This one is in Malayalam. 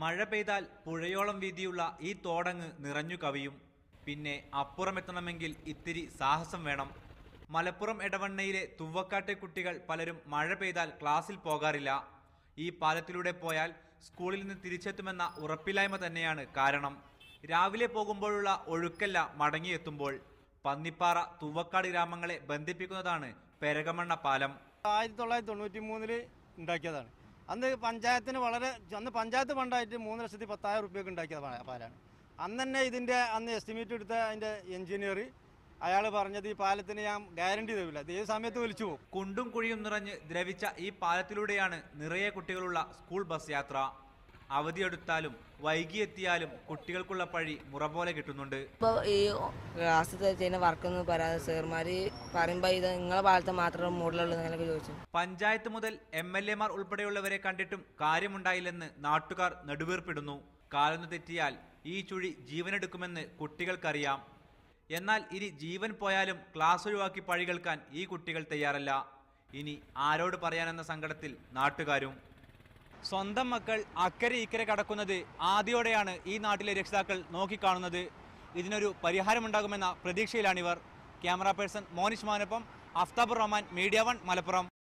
മഴ പെയ്താൽ പുഴയോളം വീതിയുള്ള ഈ തോടങ്ങ് നിറഞ്ഞു കവിയും. പിന്നെ അപ്പുറമെത്തണമെങ്കിൽ ഇത്തിരി സാഹസം വേണം. മലപ്പുറം എടവണ്ണയിലെ തുവ്വക്കാട്ടെ കുട്ടികൾ പലരും മഴ പെയ്താൽ ക്ലാസ്സിൽ പോകാറില്ല. ഈ പാലത്തിലൂടെ പോയാൽ സ്കൂളിൽ നിന്ന് തിരിച്ചെത്തുമെന്ന ഉറപ്പില്ലായ്മ തന്നെയാണ് കാരണം. രാവിലെ പോകുമ്പോഴുള്ള ഒഴുക്കല്ല മടങ്ങിയെത്തുമ്പോൾ. പന്നിപ്പാറ തുവ്വക്കാട് ഗ്രാമങ്ങളെ ബന്ധിപ്പിക്കുന്നതാണ് പെരകമണ്ണ പാലം. 1993 ഉണ്ടാക്കിയതാണ്. അന്ന് പഞ്ചായത്തിന് അന്ന് പഞ്ചായത്ത് ഫണ്ടായിട്ട് 3,10,000 റുപ്യക്ക് ഉണ്ടാക്കിയ പാലാണ്. അന്ന് തന്നെ അന്ന് എസ്റ്റിമേറ്റ് എടുത്ത അതിൻ്റെ എഞ്ചിനീയർ അയാൾ പറഞ്ഞത് ഈ പാലത്തിന് ഞാൻ ഗ്യാരണ്ടി തരില്ല, ഏത് സമയത്ത് വിളിച്ചു പോകും. കുണ്ടും കുഴിയും നിറഞ്ഞ് ദ്രവിച്ച ഈ പാലത്തിലൂടെയാണ് നിറയെ കുട്ടികളുള്ള സ്കൂൾ ബസ് യാത്ര. അവധിയെടുത്താലും വൈകിയെത്തിയാലും കുട്ടികൾക്കുള്ള പഴി മുറ പോലെ കിട്ടുന്നുണ്ട്. ഇപ്പോൾ ഈ ക്ലാസ് ചെയ്യുന്ന വർക്കൊന്നും പറയാതെ സാർമാര് പറയുമ്പോൾ ഇത് നിങ്ങളെ പാലത്തെ മാത്രം മൂടലുള്ളൂ എന്നൊക്കെ ചോദിച്ചു. പഞ്ചായത്ത് മുതൽ MLA മാർ ഉൾപ്പെടെയുള്ളവരെ കണ്ടിട്ടും കാര്യമുണ്ടായില്ലെന്ന് നാട്ടുകാർ നെടുവീർപ്പിടുന്നു. കാലൊന്നു തെറ്റിയാൽ ഈ ചുഴി ജീവനെടുക്കുമെന്ന് കുട്ടികൾക്കറിയാം. എന്നാൽ ഇനി ജീവൻ പോയാലും ക്ലാസ് ഒഴിവാക്കി പഴി കേൾക്കാൻ ഈ കുട്ടികൾ തയ്യാറല്ല. ഇനി ആരോട് പറയാനെന്ന സങ്കടത്തിൽ നാട്ടുകാരും. സ്വന്തം മക്കൾ അക്കരെ ഇക്കരെ കടക്കുന്നത് ആദ്യോടെയാണ് ഈ നാട്ടിലെ രക്ഷിതാക്കൾ നോക്കിക്കാണുന്നത്. ഇതിനൊരു പരിഹാരമുണ്ടാകുമെന്ന പ്രതീക്ഷയിലാണിവർ. ക്യാമറ പേഴ്സൺ മോനിഷ് മാനൊപ്പം അഫ്താബ് റഹ്മാൻ, മീഡിയ 1 മലപ്പുറം.